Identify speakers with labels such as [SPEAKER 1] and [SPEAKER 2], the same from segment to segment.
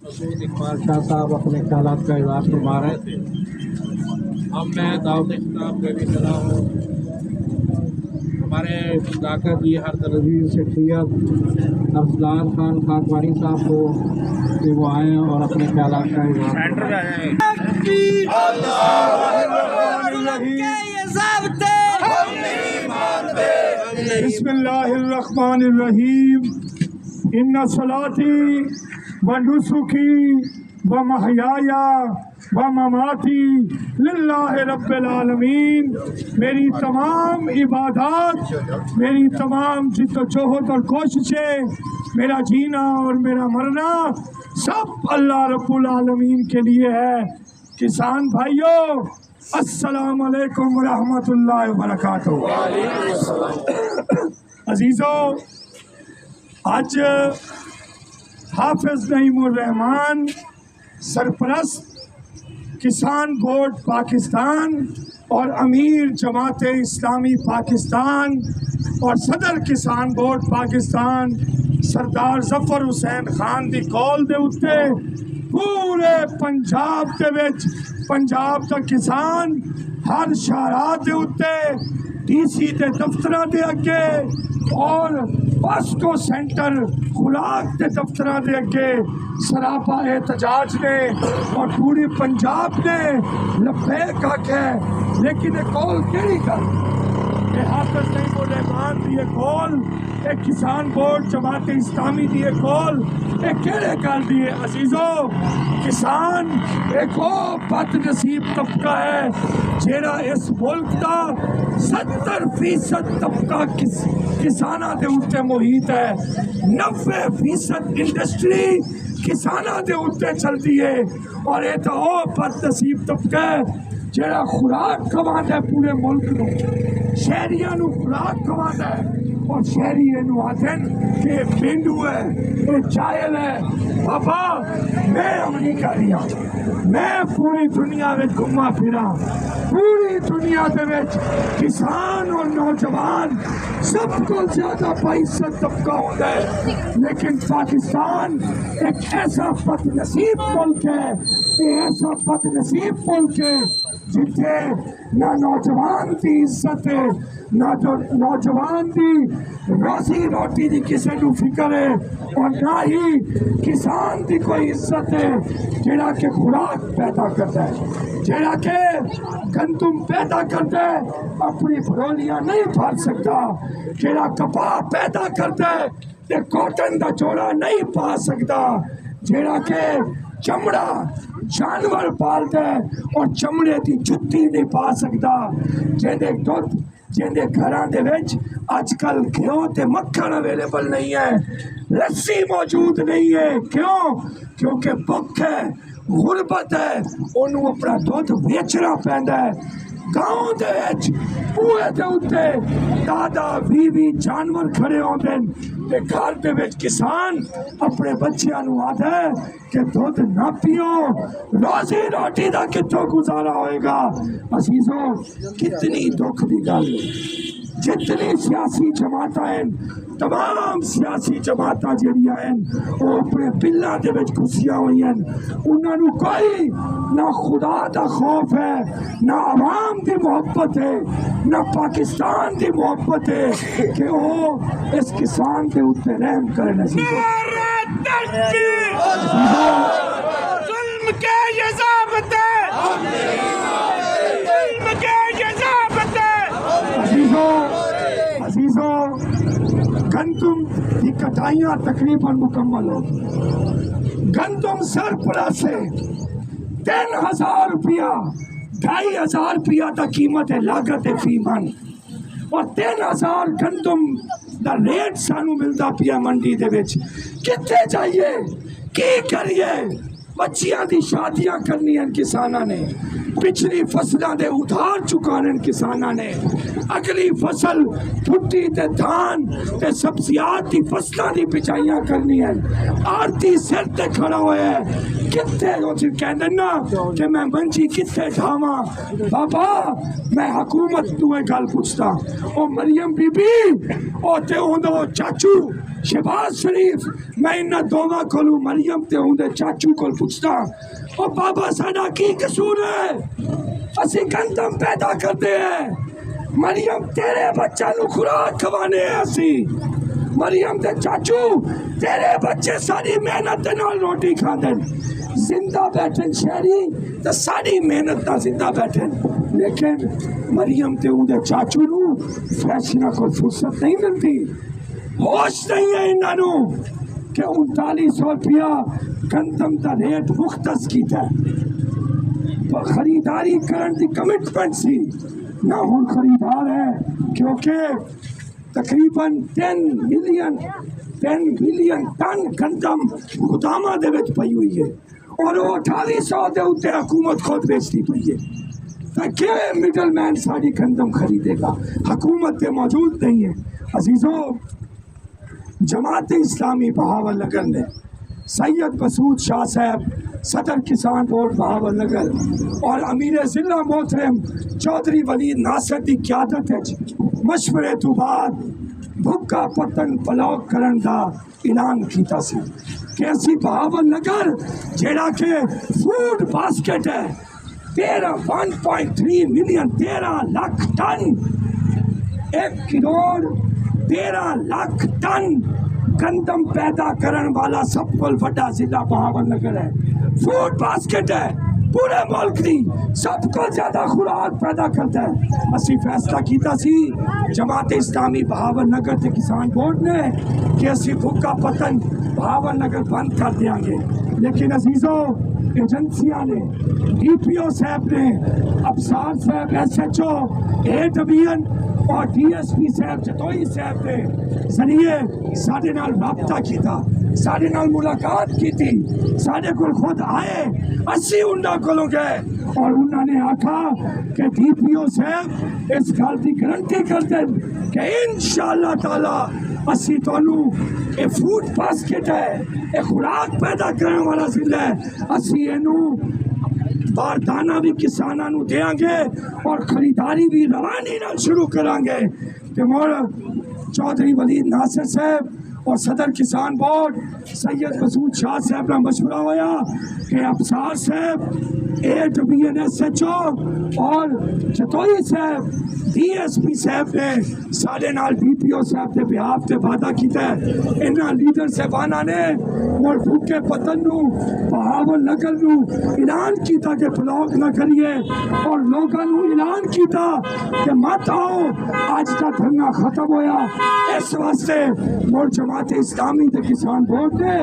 [SPEAKER 1] اقبال شاہ صاحب اپنے خیالات کا اظہار فرما رہے تھے. اب میں دعوت خطاب پہ بھی چلا ہوں. ہمارے ڈاکٹر جی ہر تنظیم شخصیت ارسلان خان خاکوانی صاحب کو کہ وہ آئیں اور اپنے خیالات کا اظہار
[SPEAKER 2] بسم اللہ الرحمن الرحیم. ان صلاتی و نسکی و محیای و مماتی للہ رب العالمین. میری تمام عبادات، میری تمام جد و جہد اور کوششیں، میرا جینا اور میرا مرنا سب اللہ رب العالمین کے لیے ہے. کسان بھائیوں، السلام علیکم ورحمۃ اللہ وبرکاتہ. عزیزو، آج حافظ نعیم الرحمان سرپرست کسان بورڈ پاکستان اور امیر جماعت اسلامی پاکستان اور صدر کسان بورڈ پاکستان سردار ظفر حسین خان دی کال دے اتے پورے پنجاب دے وچ پنجاب دا کسان ہر شاہراہ دے اتے ڈی سی دے دفتراں دے اگے اور واسکو سینٹر خوراک دے دفتراں دے اگے سراپا احتجاج نے اور پوری پنجاب نے لبیک آکھے. لیکن یہ کال کیڑی گل؟ یہ حافظ نعیم الرحمان دی یہ کال، یہ کسان بورڈ جماعت اسلامی دی یہ کال، یہ کیڑے گل دی ہے؟ عزیزو، کسان ایک بد نصیب طبقہ ہے جیڑا اس ملک دا 70% طبقہ کساناں دے اوتے محیط ہے. 90% انڈسٹری کساناں دے اوتے چلتی ہے. اور یہ تو وہ بد نصیب طبقہ ہے جیڑا خوراک کھواندا ہے پورے ملک نو، شہریاں نو خوراک کھواندا ہے. اور شہری اینو آدھن کہ پینڈو ہے، یہ جاہل ہے. بابا، میں امریکہ رہا، میں پوری دنیا میں گھما پھرا، پوری دنیا دے وچ کسان اور نوجوان سب کو زیادہ باعزت طبقہ ہوتا ہے. لیکن پاکستان ایک ایسا بد نصیب ملک ہے، ایسا بد نصیب ملک ہے جتھے نہ نوجوان دی عزت ہے، نہ نوجوان دی روزی روٹی دی کسی نو فکر ہے، اور نہ ہی کسان دی کوئی عزت ہے جیڑا کہ خوراک پیدا کرتا ہے، جیڑا کہ گندم پیدا کرتا ہے اپنی بھرولیاں نہیں بھر سکتا، جیڑا کپاہ پیدا کرتا ہے تے کاٹن دا جوڑا نہیں پا سکتا، جیڑا کہ چمڑا جانور پالتا ہے اور چمڑے دی جتی نہیں پا سکتا، جیندے دودھ جیندے گھراں دے وچ اج کل گھیو تے مکھن اویلیبل نہیں ہے، لسی موجود نہیں ہے. کیوں؟ کیونکہ بھوک ہے، غربت ہے، انہوں اپنا دودھ بیچنا پیندا ہے. گاؤں دے وچ بوئے دے اوتے دادا بیوی جانور کھڑے ہوندے تے گھر دے وچ کسان اپنے بچیاں نو آدھے کہ دودھ نہ پیو، روزی روٹی دا کتوں گزارا ہوئے گا. عزیزو، کتنی دکھ دی گل ہے. جتنی سیاسی جماعتاں ہیں، تمام سیاسی جماعتاں جڑیاں ہیں وہ اپنے پلاں دے وچ گھسیاں ہوئی ہیں. انہاں نو کوئی نہ خدا دا خوف ہے، نہ عوام دی محبت ہے، نہ پاکستان دی محبت ہے کہ وہ اس کسان کے اوپر رحم کرے.
[SPEAKER 3] ظلم کے یہ ضابط ہے، ظلم کے یہ ضابط ہے.
[SPEAKER 2] عزیزو، گندم کی کٹائیاں تقریباً مکمل ہو گئی. گندم سرپرست 3000 روپیہ 2500 روپیہ تا قیمت ہے، لاگت ہے فی من، اور 3000 گندم دا ریٹ سانو ملتا پیا منڈی دے وچ. کتے جائیے، کی کریے؟ بچیاں دی شادیاں کرنی ہیں کساناں نے، پچھلی فصلوں دے ادھار چکانے کساناں نے، اگلی فصل پھٹی تے دھان تے سبزیات دی فصلوں دی بچائیاں کرنی ہیں. آرتی سر تے کھڑا ہوئے ہے، کتے کہندے نا کہ میں منجی کتے ڈھاواں. بابا، میں حکومت تو گل پوچھتا، او مریم بی بی او تے اون چاچو شہباز شریف میں انہاں دوواں کولوں مریم تے اون دے چاچو کول پوچھدا او بابا ساڈا کی قصور ہے اسی گندم پیدا کردے ہیں مریم تیرے بچہ نو خوراک کھوانے ہیں اسی مریم تے چاچو تیرے بچے ساری محنت دے نال روٹی کھاندے زندہ بیٹھن شہری تے ساری محنت نال زندہ بیٹھن لیکن مریم تے اون دے چاچو نو فیشناں کو فرصت نہیں ملتی ہوش نہیں ہے انہاں نو کہ 3900 روپیہ گندم دا ریٹ مختص کیتا ہے خریداری کرن دی کمٹمنٹ سی نہ ہن خریدار ہے کیونکہ تقریباً 10 ملین ٹن گندم گوداماں دے وچ پئی ہوئی ہے اور وہ 2800 دے اوتے حکومت خود بیچتی پئی ہے کہ مڈل مین ساری گندم خریدے گا حکومت تے موجود نہیں ہے عزیزوں جماعت اسلامی بہاول نگر نے سید مسعود شاہ صاحب صدر کسان بورڈ بہاول نگر اور امیر ضلع محترم چودھری ولید ناصر دی قیادت ہے مشورے تو بعد بھکا پتن بلاک کرن دا اعلان کیتا سی کہ اسی بہاول نگر جیڑا کہ فوڈ باسکٹ ہے 1.3 million 13 lakh ton 1 crore 13 lakh ton گندم پیدا کرن والا سب کو بڑا ضلع بہاول نگر ہے فوڈ باسکٹ ہے پورے ملک دی سب کو زیادہ خوراک پیدا کرتا ہے اسی فیصلہ کیتا سی جماعت اسلامی بہاول نگر تے کسان بورڈ نے کہ اسی بھکا پتن بہاول نگر بند کر دیاں گے لیکن عزیزوں ایجنسیاں نے ڈی پی او صاحب نے ابصار صاحب SHO اے ڈویژن اور ڈی ایس پی صاحب جتوئی صاحب نے ذریعے ساڈے نال رابطہ کیتا ساڈے نال ملاقات کی تھی ساڈے کول خود آئے اسی انہاں کولوں گئے اور انہوں نے آکھا کہ ڈی پی او صاحب اس گل کی گارنٹی کر دیں کہ انشاءاللہ تعالی اسی تانوں اے فوڈ باسکٹ ہے اے خوراک پیدا کرنے والا ضلع ہے اسی اینوں باردانہ بھی کساناں نوں دیاں گے اور خریداری بھی روانی نال شروع کریں گے کہ مور چودھری ولید ناصر صاحب اور صدر کسان بورڈ سید مسعود شاہ صاحب کا مشورہ ہویا کہ ابصار صاحب اے ڈویژن SHO اور جتوئی صاحب ڈی ایس پی صاحب نے سارے نال ڈی پی او صاحب کے بہاف سے وعدہ کیتا ہے انہاں لیڈر صاحبانہ نے اور بھوکے پتن نو بہاول نگر نو اعلان کیتا کہ بلاک نہ کریے اور لوگاں نو اعلان کیتا کہ مت آؤ آج کا دھرنا ختم ہویا اس واسطے مور جماعت اسلامی تے کسان بورڈ نے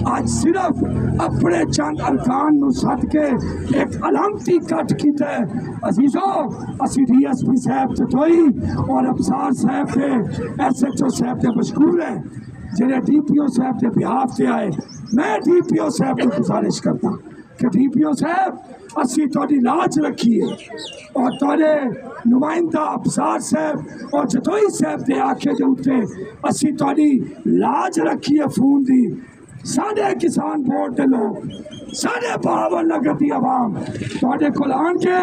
[SPEAKER 2] آج صرف اپنے چند ارکان نو سد کے ایک علامتی کٹ کیتا ہے عزیزوں اسی ڈی ایس پی صاحب جتوئی اور ابصار صاحب کے SHO صاحب کے مشکور ہیں جنہیں ڈی پی او صاحب کے بہاف سے آئے میں ڈی پی او صاحب کو گزارش کرتا کہ ڈی پی او صاحب اسی تھوڑی لاج رکھیے اور تھوڑے نمائندہ ابصار صاحب اور جتوئی صاحب کے آنکھیں جو اٹھے اسی تھوڑی لاج رکھیے فون دی سارے کسان بورڈ کے لوگ سارے بہاول نگر دی عوام تھوڑے کول آن کے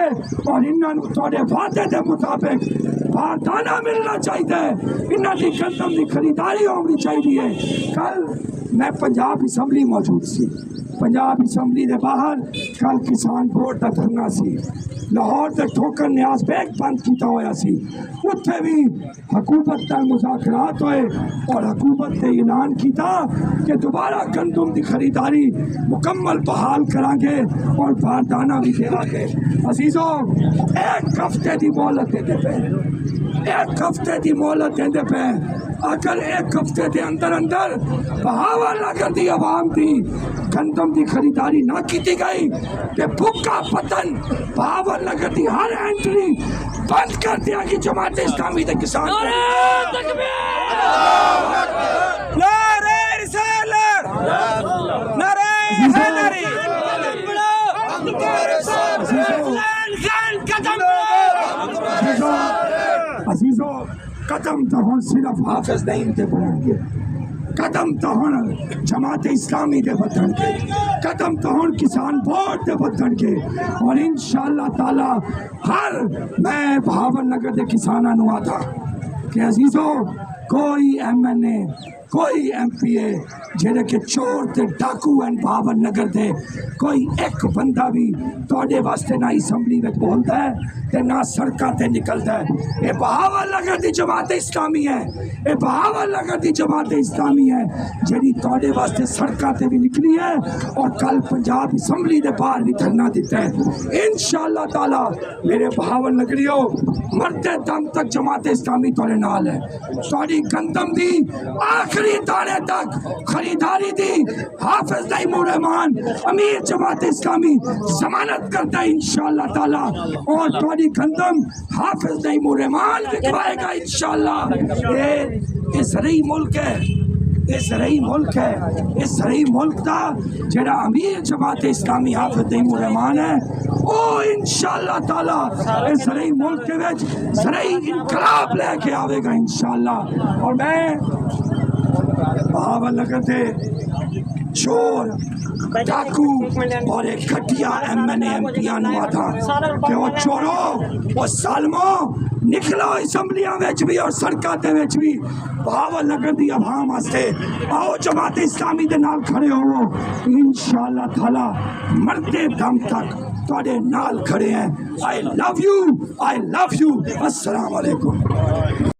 [SPEAKER 2] اور انہاں نوں تھوڑے وعدے دے مطابق باردانہ ملنا چاہیے انہاں دی گندم دی خریداری ہونی چاہیے کل میں پنجاب اسمبلی موجود سی پنجاب اسمبلی دے باہر کل کسان بورڈ دا دھرنا سی لاہور دے ٹھوکر نیاز بیگ بند کیتا ہویا سی اتھے بھی حکومت نال مذاکرات ہوئے اور حکومت نے اعلان کیتا کہ دوبارہ گندم دی خریداری مکمل بحال کریں گے اور باردانہ بھی دے گے عزیزوں ایک ہفتے دی مہلت دے پہ ایک ہفتے دی مہلت دے پہ اگر ایک ہفتے دے اندر بہاول نگر دی عوام دی گندم دی خریداری نہ کی گئی کہ بھوکا پتن بہاول نگر دی ہر انٹری بند کر دیا گی جماعت اسلامی دے کسان
[SPEAKER 3] نعرہ رسالت نعرہ حیدری
[SPEAKER 2] عزیزوں قدم تو ہن صرف حافظ نہیں دے بڑھیں گے قدم تو ہن جماعت اسلامی دے بدھن کے قدم تو ہن کسان بورڈ دے بدھن کے اور انشاءاللہ تعالی ہر میں بہاول نگر دے کساناں نوں آتا کہ عزیزوں کوئی MNA کوئی ایم پی اے جہے کہ چور تے ڈاکو ہیں بہاول نگر دے کوئی ایک بندہ بھی تواڈے واسطے نہ اسمبلی میں بولتا ہے تے نہ سڑکاں تے نکلتا ہے. یہ بہاول نگر دی جماعت اسلامی ہے, یہ بہاول نگر دی جماعت اسلامی ہے جہی تواڈے واسطے سڑکاں تے بھی نکلی ہے اور کل پنجاب اسمبلی دے باہر بھی دھرنا دیتا ہے. انشاءاللہ تعالی میرے بہاول نگریو مرتے دم تک جماعت اسلامی تواڈے نال ہے. تواڈی گندم دی آخری دانے تک خریداری دی حافظ نعیم الرحمان امیر جماعت اسلامی ضمانت کرتا ہے انشاءاللہ تعالی, اور تواڈی گندم حافظ نعیم الرحمان بکوائے گا انشاءاللہ. یہ زرعی ملک ہے, یہ زرعی ملک ہے, اس زرعی ملک دا جڑا امیر جماعت اسلامی حافظ نعیم الرحمان ہے او انشاءاللہ تعالی اس زرعی ملک کے وچ زرعی انقلاب لے کے آوے گا انشاءاللہ. اور میں بہاول نگر دے چور ڈاکو اور ایک گھٹیا M N A M P آنوا تھا کہ وہ چورو وہ ظالموں نکلو اسمبلیاں وچ بھی اور سڑکاں تے وچ بھی بہاول نگر دی عوام واسطے آؤ جماعت اسلامی دے نال کھڑے ہو انشاءاللہ تعالی مرتے دم تک تواڈے نال کھڑے ہیں. I love you. السلام علیکم.